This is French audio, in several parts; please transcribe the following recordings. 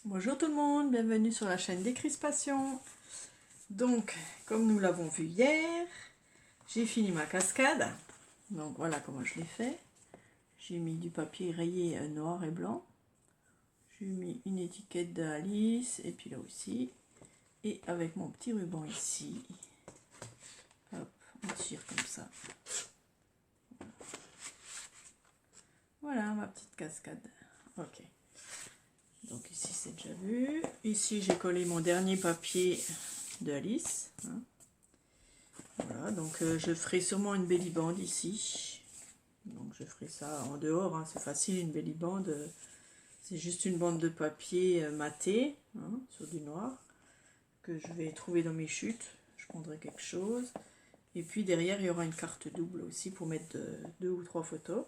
Bonjour tout le monde, bienvenue sur la chaîne Décrispation. Donc, comme nous l'avons vu hier, j'ai fini ma cascade. Donc voilà comment je l'ai fait. J'ai mis du papier rayé noir et blanc. J'ai mis une étiquette d'Alice et puis là aussi. Et avec mon petit ruban ici, hop, on tire comme ça. Voilà ma petite cascade. Ok. Donc ici c'est déjà vu. Ici j'ai collé mon dernier papier de Alice. Voilà, donc je ferai sûrement une belly band ici. Donc je ferai ça en dehors, hein, c'est facile une belly band. C'est juste une bande de papier maté, hein, sur du noir, que je vais trouver dans mes chutes. Je prendrai quelque chose. Et puis derrière il y aura une carte double aussi pour mettre 2 ou 3 photos.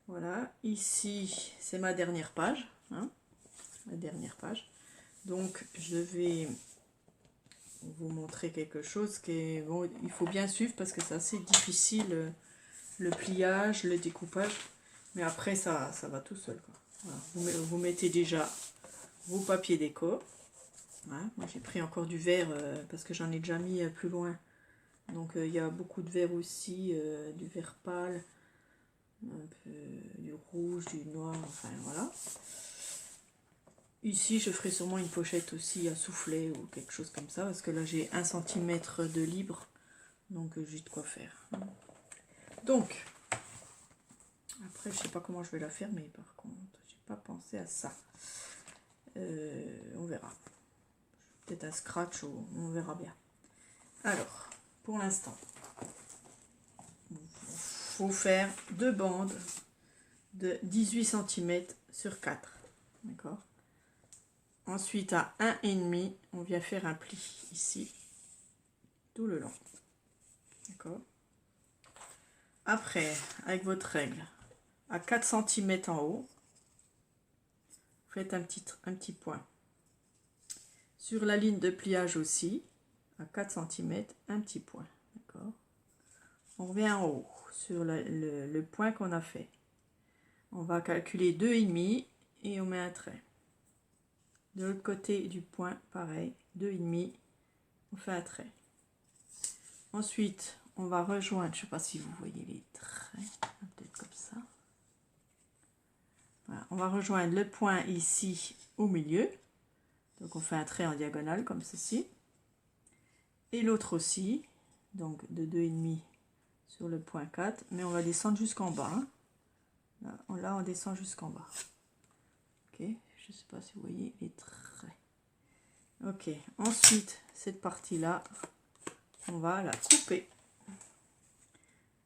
Voilà, ici c'est ma dernière page, hein, la dernière page. Donc je vais vous montrer quelque chose qui est bon, il faut bien suivre parce que c'est assez difficile, le pliage, le découpage, mais après ça va tout seul, quoi. Voilà. Vous mettez déjà vos papiers déco, hein. Moi j'ai pris encore du vert parce que j'en ai déjà mis plus loin, donc il y a beaucoup de vert aussi, du vert pâle, un peu du rouge, du noir, enfin voilà. Ici, je ferai sûrement une pochette aussi à soufflet ou quelque chose comme ça, parce que là, j'ai 1 cm de libre, donc j'ai de quoi faire. Donc, après, je sais pas comment je vais la faire, mais par contre, j'ai pas pensé à ça. On verra. Peut-être un scratch, ou on verra bien. Alors, pour l'instant, il faut faire 2 bandes de 18 cm sur 4. D'accord ? Ensuite, à 1,5, on vient faire un pli ici, tout le long. D'accord ? Après, avec votre règle, à 4 cm en haut, faites un petit point. Sur la ligne de pliage aussi, à 4 cm, un petit point. D'accord ? On revient en haut, sur le point qu'on a fait. On va calculer 2,5 et on met un trait. De l'autre côté du point, pareil, 2,5, on fait un trait. Ensuite, on va rejoindre, je ne sais pas si vous voyez les traits, peut-être comme ça. Voilà, on va rejoindre le point ici au milieu. Donc on fait un trait en diagonale comme ceci. Et l'autre aussi, donc de 2,5 sur le point 4, mais on va descendre jusqu'en bas. Hein. Là, on descend jusqu'en bas. Ok, je ne sais pas si vous voyez les traits. Ok, ensuite, cette partie-là, on va la couper.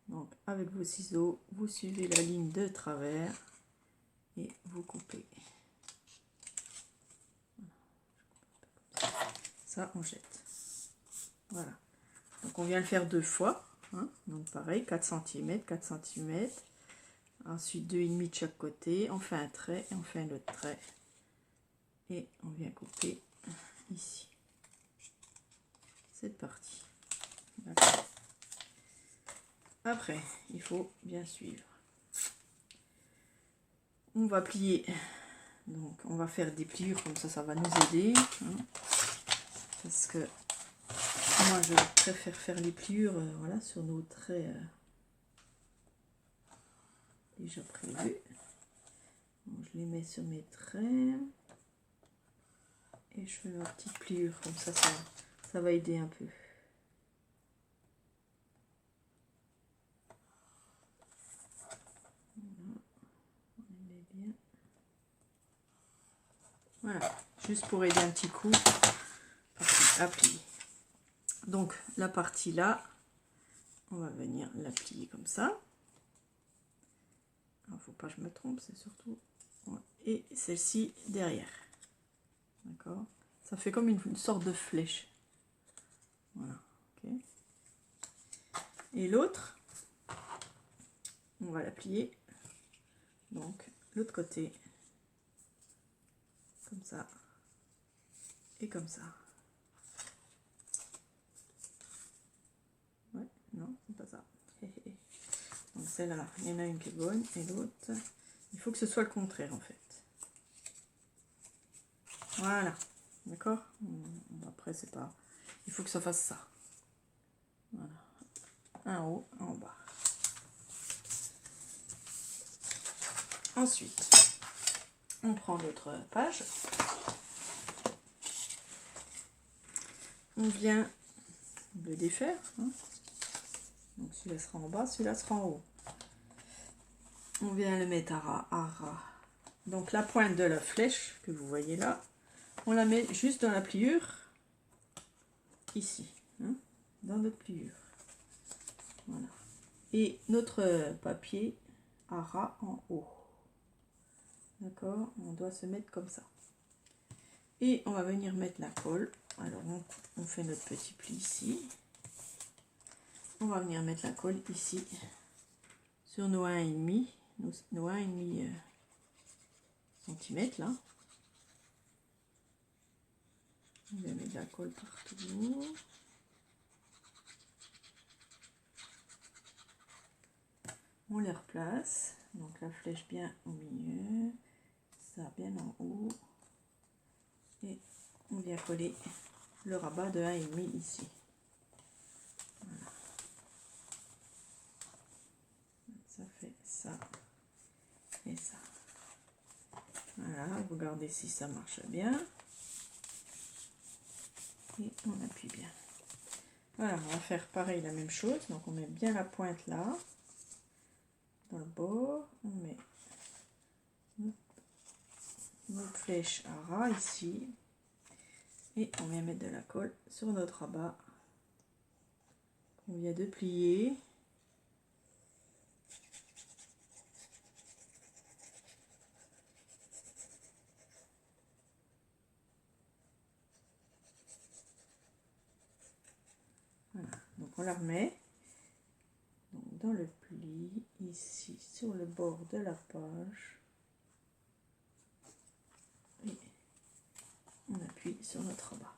Donc avec vos ciseaux, vous suivez la ligne de travers et vous coupez. Ça, on jette. Voilà. Donc on vient le faire 2 fois. Hein. Donc pareil, 4 cm, 4 cm. Ensuite 2,5 de chaque côté. On fait un trait et on fait un autre trait. Et on vient couper ici. Cette partie. Après, il faut bien suivre. On va plier. Donc on va faire des pliures comme ça va nous aider. Hein. Parce que moi je préfère faire les pliures voilà, sur nos traits déjà prévus. Donc, je les mets sur mes traits. Et je fais ma petite pliure comme ça va aider un peu. Voilà, juste pour aider un petit coup à plier. Donc la partie là, on va venir la plier comme ça. Il ne faut pas que je me trompe, c'est surtout... Et celle-ci derrière. D'accord ? Ça fait comme une sorte de flèche. Voilà. Okay. Et l'autre, on va la plier. Donc l'autre côté. Comme ça. Et comme ça. Ouais, non, c'est pas ça. Donc celle-là, il y en a une qui est bonne et l'autre, il faut que ce soit le contraire en fait. Voilà, d'accord. Après, c'est pas... Il faut que ça fasse ça. Voilà. Un en haut, un en bas. Ensuite, on prend notre page. On vient le défaire. Hein. Donc celui-là sera en bas, celui-là sera en haut. On vient le mettre à ras. Donc la pointe de la flèche que vous voyez là, on la met juste dans la pliure, ici, hein, dans notre pliure. Voilà. Et notre papier à ras en haut. D'accord, on doit se mettre comme ça. Et on va venir mettre la colle. Alors on fait notre petit pli ici. On va venir mettre la colle ici sur nos 1,5 nos 1,5 cm là. On va mettre la colle partout. On les replace. Donc la flèche bien au milieu, ça bien en haut. Et on vient coller le rabat de 1,5 ici. Voilà. Ça fait ça et ça. Voilà, vous regardez si ça marche bien. Et on appuie bien. Voilà, on va faire pareil, la même chose. Donc on met bien la pointe là, dans le bord. On met notre flèche à ras ici. Et on vient mettre de la colle sur notre rabat. On vient de plier. Voilà, donc on la remet donc dans le pli, ici, sur le bord de la page. Et on appuie sur notre rabat.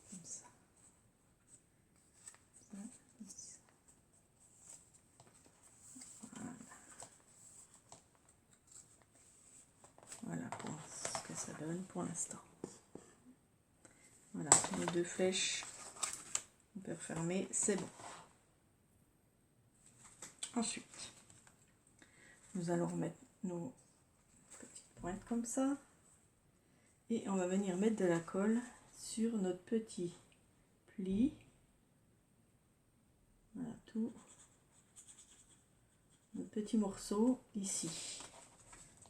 Comme ça. Comme ça. Voilà. Voilà pour ce que ça donne pour l'instant. Voilà, les deux flèches, on peut refermer, c'est bon. Ensuite, nous allons remettre nos petites pointes comme ça. Et on va venir mettre de la colle sur notre petit pli. Voilà, tout. Notre petit morceau ici.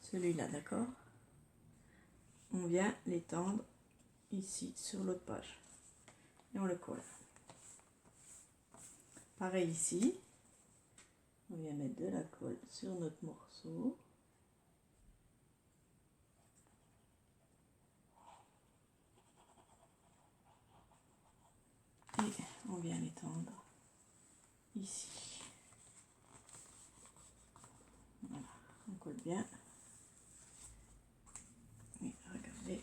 Celui-là, d'accord? On vient l'étendre ici sur l'autre page. Et on le colle. Pareil ici. On vient mettre de la colle sur notre morceau. Et on vient l'étendre ici. Voilà, on colle bien. Et regardez.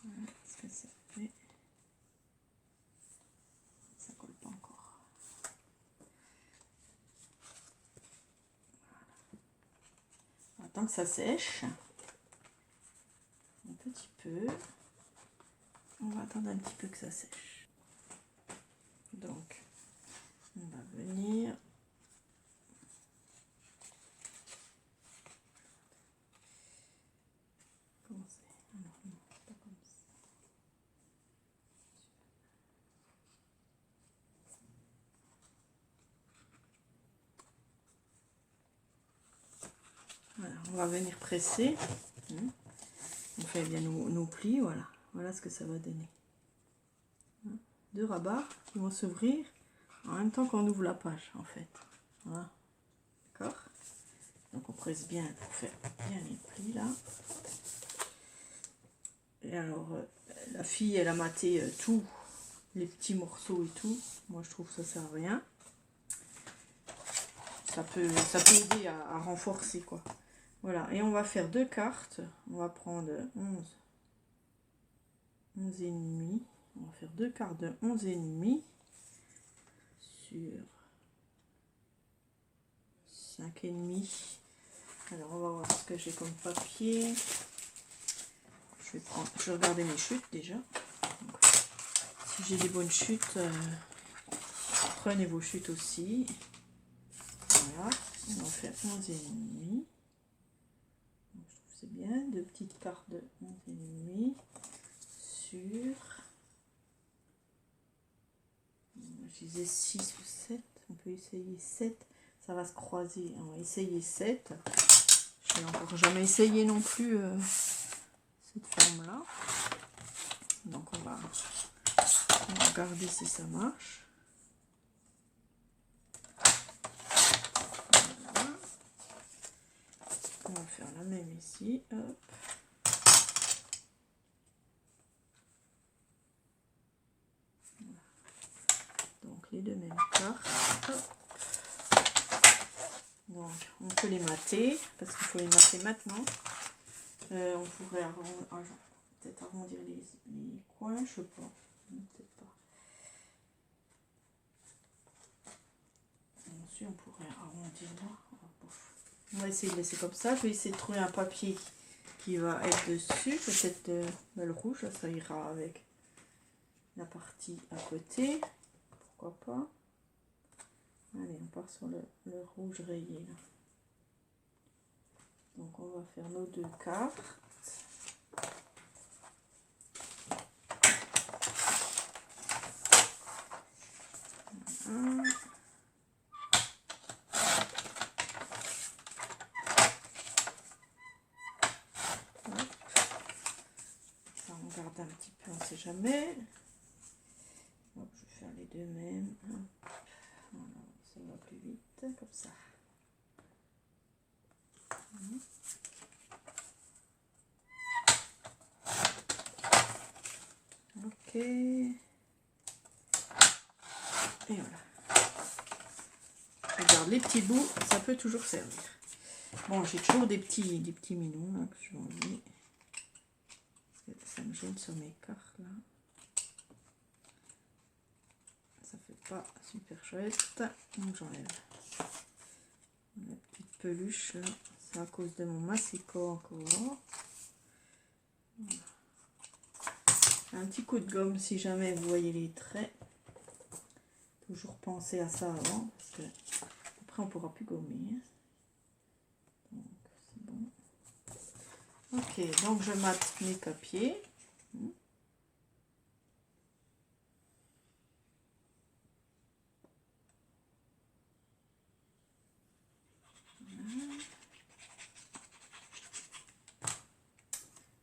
Voilà ce que ça fait. Ça colle pas encore. Voilà. Tant que ça sèche, un petit peu, on va attendre un petit peu que ça sèche. Donc, on va venir commencer. Alors, non, pas comme ça. Voilà, on va venir presser. On fait bien nos plis, voilà. Voilà ce que ça va donner. Deux rabats qui vont s'ouvrir en même temps qu'on ouvre la page, en fait. Voilà. D'accord? Donc on presse bien pour faire bien les plis là. Et alors, la fille, elle a maté tous les petits morceaux et tout. Moi, je trouve que ça sert à rien. Ça peut aider à renforcer, quoi. Voilà, et on va faire deux cartes. On va prendre 11 et demi. On va faire deux cartes de 11 et demi sur 5,5. Alors on va voir ce que j'ai comme papier. Je vais regarder mes chutes déjà. Donc, si j'ai des bonnes chutes, prenez vos chutes aussi. Voilà, on va faire 11,5. Je trouve que c'est bien, 2 petites cartes de 11,5 sur, je disais 6 ou 7, on peut essayer 7, ça va se croiser, on va essayer 7. Je n'ai encore jamais essayé non plus cette forme là, donc on va regarder si ça marche. Voilà. On va faire la même ici, hop. Donc les deux mêmes cartes. Hop. Donc on peut les mater, parce qu'il faut les mater maintenant. On pourrait peut-être arrondir les coins, je sais pas. Peut-être pas. Ensuite on pourrait arrondir là. On va essayer de laisser comme ça. Je vais essayer de trouver un papier qui va être dessus. Peut-être le rouge, ça ira avec la partie à côté. Pourquoi pas. Allez, on part sur le rouge rayé là. Donc on va faire nos 2 cartes. Voilà. Ça on garde un petit peu, on sait jamais. Hop, je vais faire les deux mêmes. Voilà, ça va plus vite, comme ça. Ok. Et voilà. Regarde, les petits bouts, ça peut toujours servir. Bon, j'ai toujours des petits minous là, que je vais enlever. Ça me gêne sur mes cartes là. Ça fait pas super chouette. Donc j'enlève la petite peluche là. C'est à cause de mon massicot encore. Voilà. Un petit coup de gomme si jamais vous voyez les traits. Toujours penser à ça avant, parce que après on pourra plus gommer. Donc c'est bon. Ok, donc je mate mes papiers.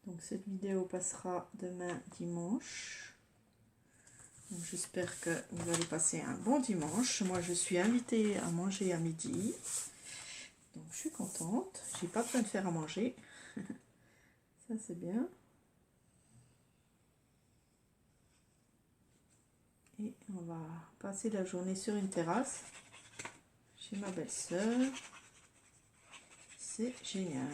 Donc cette vidéo passera demain dimanche. J'espère que vous allez passer un bon dimanche. Moi je suis invitée à manger à midi. Donc je suis contente. J'ai pas besoin de faire à manger. Ça c'est bien. Et on va passer la journée sur une terrasse chez ma belle-sœur. C'est génial.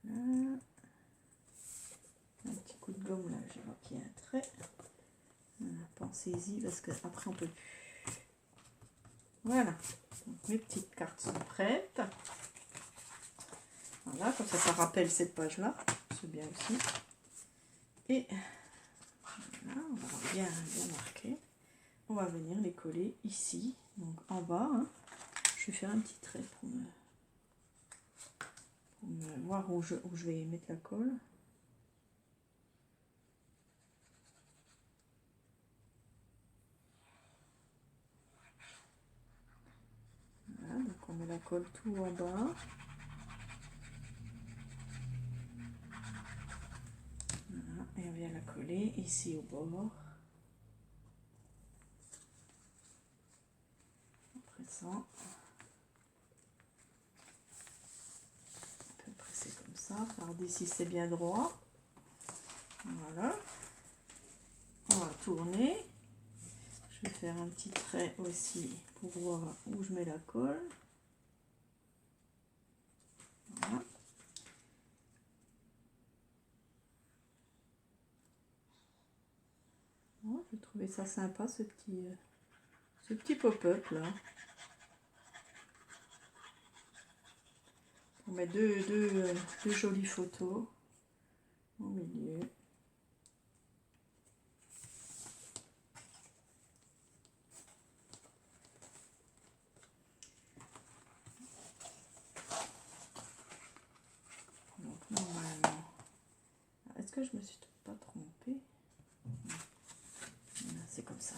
Voilà. Un petit coup de gomme là, je vois qu'il y a un trait. Voilà, pensez-y parce que après on peut plus. Voilà. Donc, mes petites cartes sont prêtes. Voilà, comme ça rappelle cette page là. C'est bien aussi. Et voilà, on va bien marquer. On va venir les coller ici, donc en bas. Hein. Je vais faire un petit trait pour me voir où je vais mettre la colle. Voilà, donc on met la colle tout en bas. Voilà, et on vient la coller ici au bord. Après ça, on peut presser comme ça. Regardez si c'est bien droit. Voilà. On va tourner. Je vais faire un petit trait aussi pour voir où je mets la colle. Voilà. J'ai trouvé ça sympa, ce petit pop-up là. On met deux jolies photos au milieu. Donc normalement, est-ce que je me suis pas trompée? Voilà, c'est comme ça.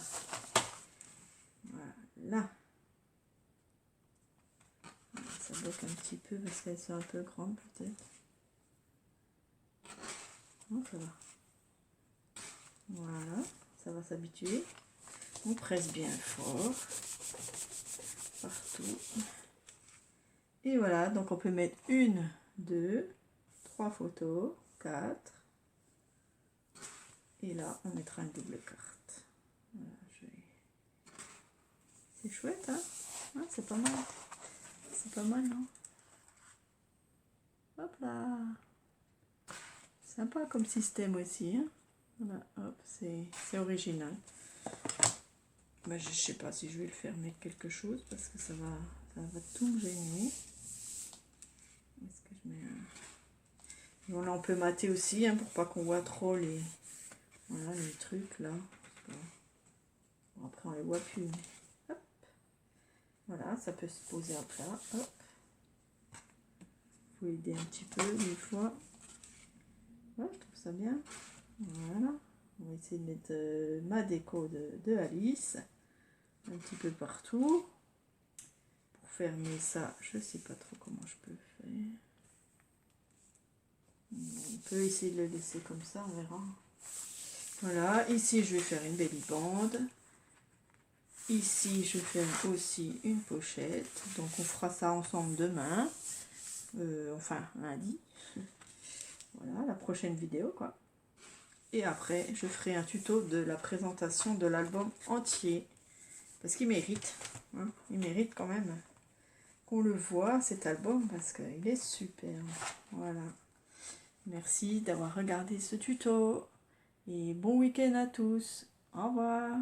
Voilà. Ça bloque un petit peu parce qu'elles sont un peu grandes peut-être. Non, ça va. Voilà, ça va s'habituer. On presse bien fort partout. Et voilà, donc on peut mettre 1, 2, 3 photos, 4. Et là, on mettra une double carte. Voilà, c'est chouette, hein, ah, c'est pas mal. C'est pas mal, non? Hop là. Sympa comme système aussi, hein. Voilà, hop, c'est original. Ben, je sais pas si je vais le faire mettre quelque chose parce que ça va tout me gêner. Est-ce que je mets un... Bon, là on peut mater aussi, hein, pour pas qu'on voit trop les trucs là. Bon, après on les voit plus. Mais... Hop. Voilà, ça peut se poser à plat. Hop. Faut aider un petit peu des fois. Ouais, je trouve ça bien. Voilà. On va essayer de mettre ma déco de Alice un petit peu partout. Pour fermer ça, je sais pas trop comment je peux faire. On peut essayer de le laisser comme ça, on verra. Voilà, ici je vais faire une belly band. Ici je vais faire aussi une pochette. Donc on fera ça ensemble demain. Enfin lundi. Voilà, la prochaine vidéo quoi. Et après, je ferai un tuto de la présentation de l'album entier. Parce qu'il mérite. Hein, il mérite quand même qu'on le voit, cet album, parce qu'il est super. Voilà. Merci d'avoir regardé ce tuto. Et bon week-end à tous. Au revoir.